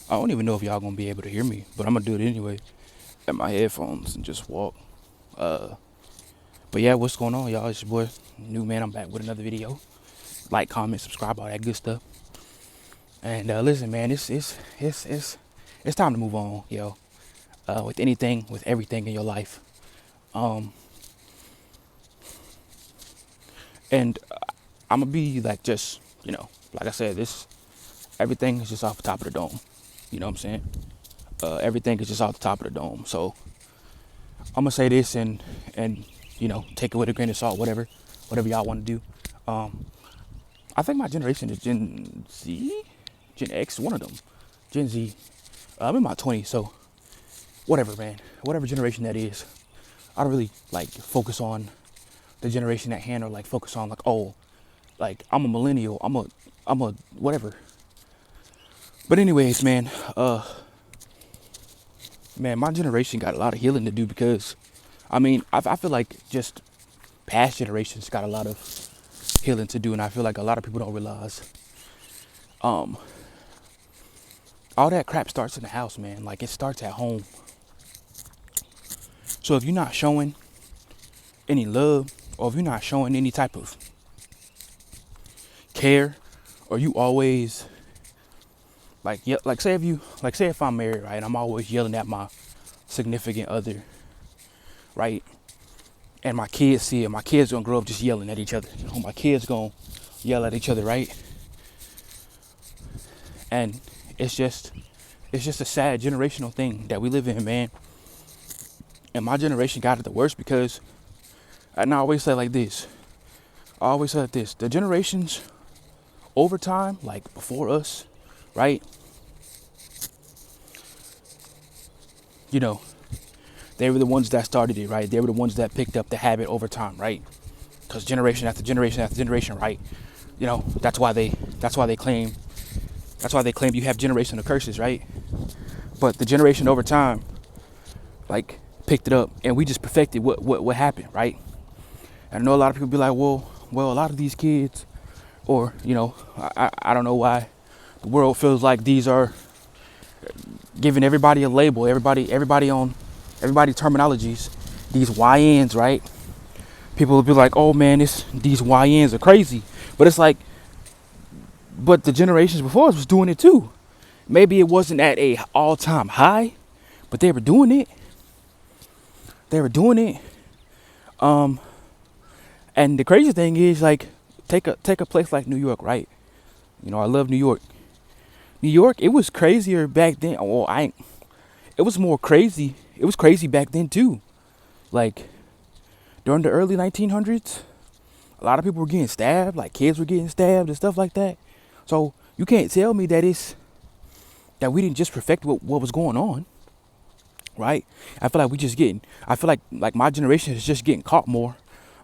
I don't even know if y'all gonna be able to hear me, but I'm gonna do it anyway at my headphones and just walk. Uh, but yeah, what's going on, y'all? It's your boy, New Man. I'm back with another video. Like, comment, subscribe, all that good stuff. And listen, man, it's time to move on, yo. With anything, with everything in your life. Um, and I'm gonna be like, just like I said, this everything is just off the top of the dome. You know what I'm saying? Everything is just off the top of the dome. So I'm gonna say this and take it with a grain of salt, whatever y'all want to do. I think my generation is Gen Z, Gen X, one of them, Gen Z. I'm in my 20s, so whatever, man, whatever generation that is. I don't really like focus on the generation at hand, or like focus on like, oh, like I'm a millennial, I'm a whatever. But anyways, man, my generation got a lot of healing to do, because I feel like just past generations got a lot of healing to do, and I feel like a lot of people don't realize all that crap starts in the house, man. Like, it starts at home. So if you're not showing any love, or if you're not showing any type of care, or you always say if I'm married, right, I'm always yelling at my significant other, right, and my kids see it, my kids gonna grow up just yelling at each other. My kids gonna yell at each other, right? And it's just a sad generational thing that we live in, man. And my generation got it the worst, because, and I always say like this, the generations over time, like before us, right? They were the ones that started it, right? They were the ones that picked up the habit over time, right? Because generation after generation after generation, right? That's why they claim you have generational curses, right? But the generation over time, like, picked it up, and we just perfected what happened, right? And I know a lot of people be like, well, a lot of these kids, or I don't know why the world feels like these are giving everybody a label, everybody terminologies, these YNs, right? People will be like, oh man, these YNs are crazy. But it's like, but the generations before us was doing it too. Maybe it wasn't at a all-time high, but they were doing it. And the crazy thing is, like, take a place like New York, right? I love New York. New York, it was crazier back then. It was more crazy. It was crazy back then too. Like, during the early 1900s, a lot of people were getting stabbed, like kids were getting stabbed and stuff like that. So you can't tell me that we didn't just perfect what was going on, right? I feel like my generation is just getting caught more.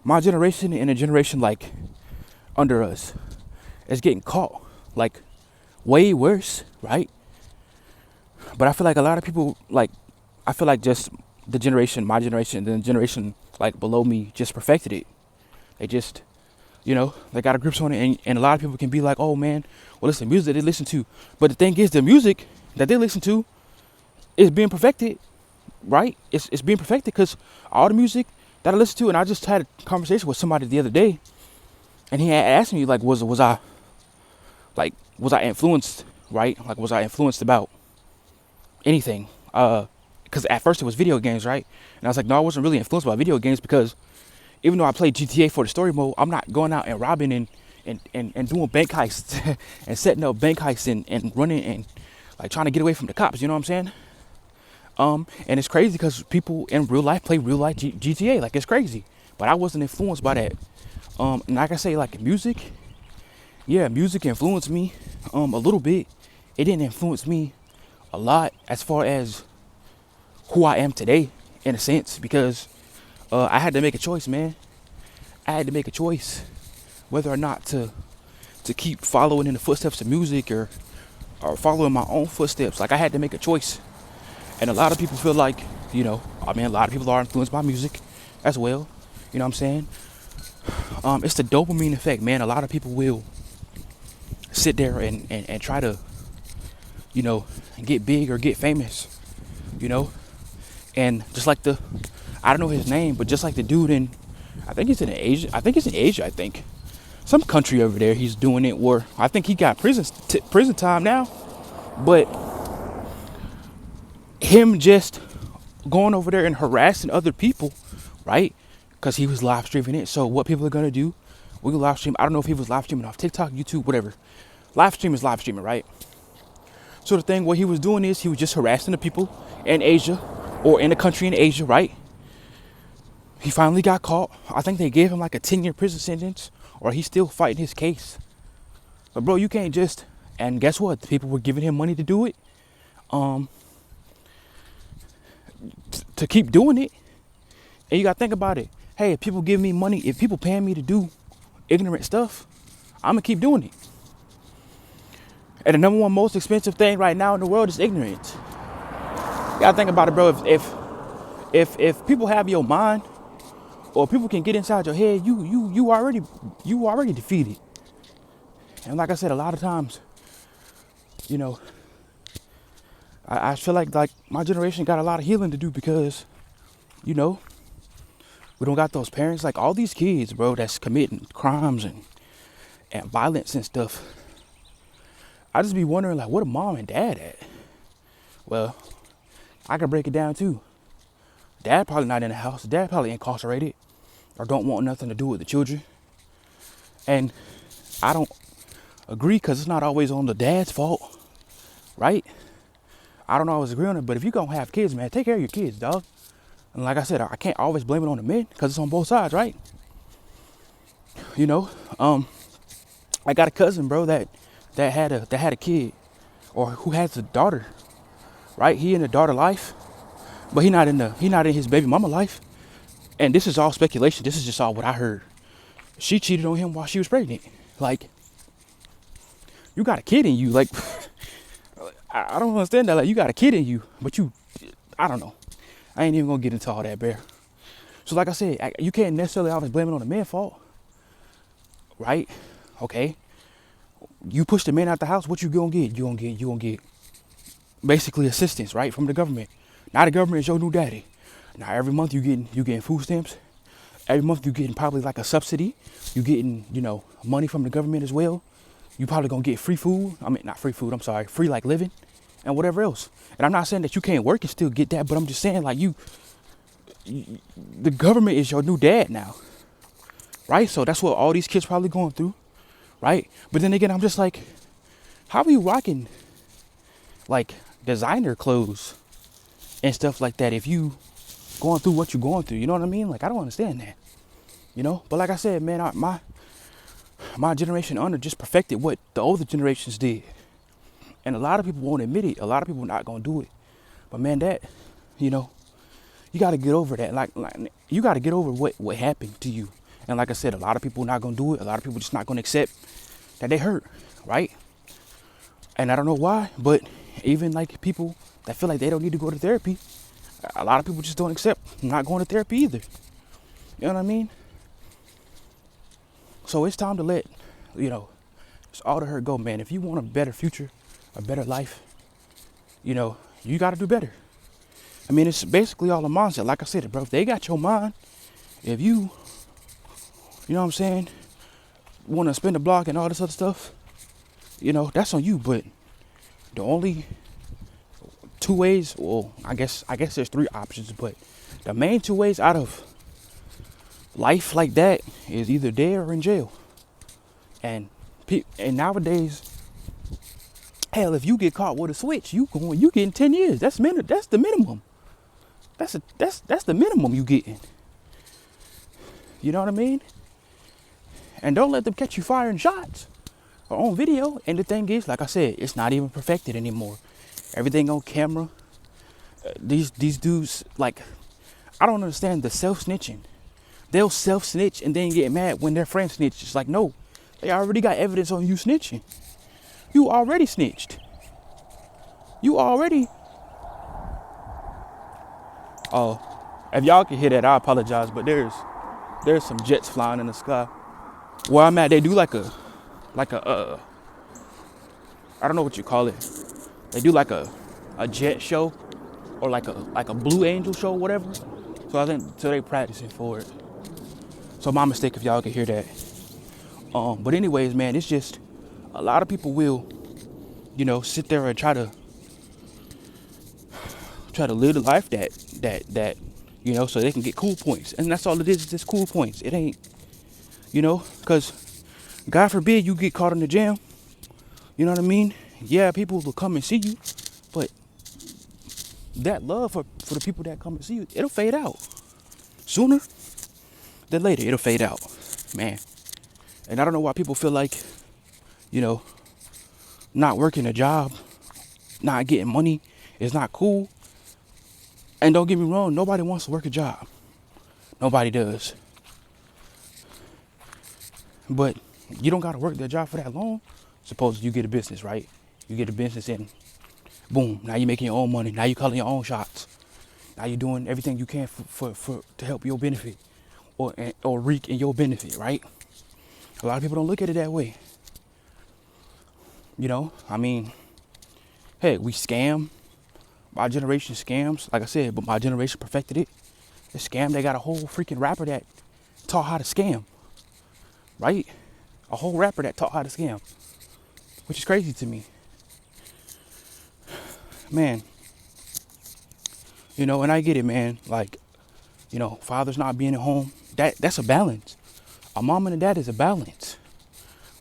My generation and a generation like under us is getting caught like way worse, right? But I feel like a lot of people, like, I feel like just my generation, and then the generation like below me just perfected it. They just, they got a grips on it, and a lot of people can be like, oh man, well, listen, music that they listen to. But the thing is, the music that they listen to is being perfected, right? It's being perfected, because all the music that I listen to, and I just had a conversation with somebody the other day, and he had asked me, like, was I influenced, right? Like, was I influenced about anything? Because at first it was video games, right? And I was like, no, I wasn't really influenced by video games, because even though I played GTA for the story mode, I'm not going out and robbing and doing bank heists and setting up bank heists and running and like trying to get away from the cops. You know what I'm saying? And it's crazy, because people in real life play real life GTA. Like, it's crazy. But I wasn't influenced by that. And like I say, like, music influenced me a little bit. It didn't influence me a lot as far as who I am today, in a sense, because I had to make a choice, man. I had to make a choice whether or not to keep following in the footsteps of music, or following my own footsteps. Like, I had to make a choice. And a lot of people feel like, a lot of people are influenced by music as well. You know what I'm saying? It's the dopamine effect, man. A lot of people will sit there and try to get big or get famous, you know. And just like I don't know his name, but just like the dude I think it's in Asia. I think some country over there. He's doing it where I think he got prison time now. But him just going over there and harassing other people, right? Because he was live streaming it. So what people are gonna do? We can live stream. I don't know if he was live streaming off TikTok, YouTube, whatever. Live stream is live streaming, right? So the thing, what he was doing is he was just harassing the people in Asia or in a country in Asia, right? He finally got caught. I think they gave him like a 10-year prison sentence, or he's still fighting his case. But bro, you can't just, and guess what? The people were giving him money to do it. To keep doing it. And you gotta think about it. Hey, if people give me money, if people paying me to do ignorant stuff, I'm gonna keep doing it. And the number one most expensive thing right now in the world is ignorance. You gotta think about it, bro. If people have your mind, or people can get inside your head, you already defeated. And like I said, a lot of times, I feel like my generation got a lot of healing to do because, we don't got those parents. Like all these kids, bro, that's committing crimes and violence and stuff. I just be wondering, like, what are mom and dad at? Well, I can break it down too. Dad probably not in the house. Dad probably incarcerated or don't want nothing to do with the children. And I don't agree because it's not always on the dad's fault, right? I don't always agree on it, but if you're going to have kids, man, take care of your kids, dog. And like I said, I can't always blame it on the men because it's on both sides, right? I got a cousin, bro, that had a kid, or who has a daughter, right? He in the daughter life, but he not in his baby mama life. And this is all speculation. This is just all what I heard. She cheated on him while she was pregnant. Like, you got a kid in you. Like, I don't understand that. Like, you got a kid in you, but I don't know. I ain't even gonna get into all that, bear. So like I said, you can't necessarily always blame it on the man's fault, right? Okay. You push the man out the house, what you gonna get? You gonna get basically assistance, right, from the government. Now the government is your new daddy. Now every month you getting food stamps. Every month you getting probably like a subsidy. You getting, money from the government as well. You probably gonna get free food. I mean, not free food, I'm sorry, free like living and whatever else. And I'm not saying that you can't work and still get that, but I'm just saying like the government is your new dad now, right? So that's what all these kids probably going through, right? But then again, I'm just like, how are you rocking like designer clothes and stuff like that if you going through what you're going through? You know what I mean? Like, I don't understand that, But like I said, man, my generation under just perfected what the older generations did. And a lot of people won't admit it. A lot of people not gonna do it. But man, that, you got to get over that. Like you got to get over what happened to you. And like I said, a lot of people not gonna do it. A lot of people just not gonna accept that they hurt, right? And I don't know why, but even like people that feel like they don't need to go to therapy, a lot of people just don't accept not going to therapy either. You know what I mean? So it's time to let, it's all the hurt go, man. If you want a better future, a better life, you got to do better. I mean, it's basically all a mindset. Like I said, bro, if they got your mind, if you know what I'm saying, want to spin the block and all this other stuff, that's on you. But the only two ways, well, I guess there's three options, but the main two ways out of life like that is either dead or in jail. And nowadays, hell, if you get caught with a switch, you getting 10 years. That's the minimum. That's the minimum you getting. You know what I mean? And don't let them catch you firing shots or on video. And the thing is, like I said, it's not even perfected anymore. Everything on camera. These dudes, like, I don't understand the self-snitching. They'll self-snitch and then get mad when their friend snitches. It's like, no, they already got evidence on you snitching. You already snitched. Oh, if y'all can hear that, I apologize, but there's some jets flying in the sky. Where I'm at, they do like a I don't know what you call it. They do like a jet show or like a Blue Angel show, whatever. So I think so they practicing for it. So my mistake if y'all can hear that. But anyways, man, it's just a lot of people will, sit there and try to live the life that so they can get cool points, and that's all it is just cool points. It ain't, because God forbid you get caught in the jam. You know what I mean? Yeah, people will come and see you, but that love for the people that come and see you, it'll fade out sooner than later. It'll fade out, man. And I don't know why people feel like, not working a job, not getting money is not cool. And don't get me wrong, nobody wants to work a job. Nobody does. But you don't got to work that job for that long. Suppose you get a business, right? You get a business and boom, now you're making your own money. Now you're calling your own shots. Now you're doing everything you can for to help your benefit or reek in your benefit, right? A lot of people don't look at it that way. I mean, hey, we scam. My generation scams, like I said, but my generation perfected it. The scam, they got a whole freaking rapper that taught how to scam, right? A whole rapper that taught how to scam, which is crazy to me. Man, and I get it, man. Like, fathers not being at home, that's a balance. A mom and a dad is a balance,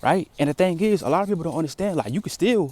right? And the thing is, a lot of people don't understand, like, you can still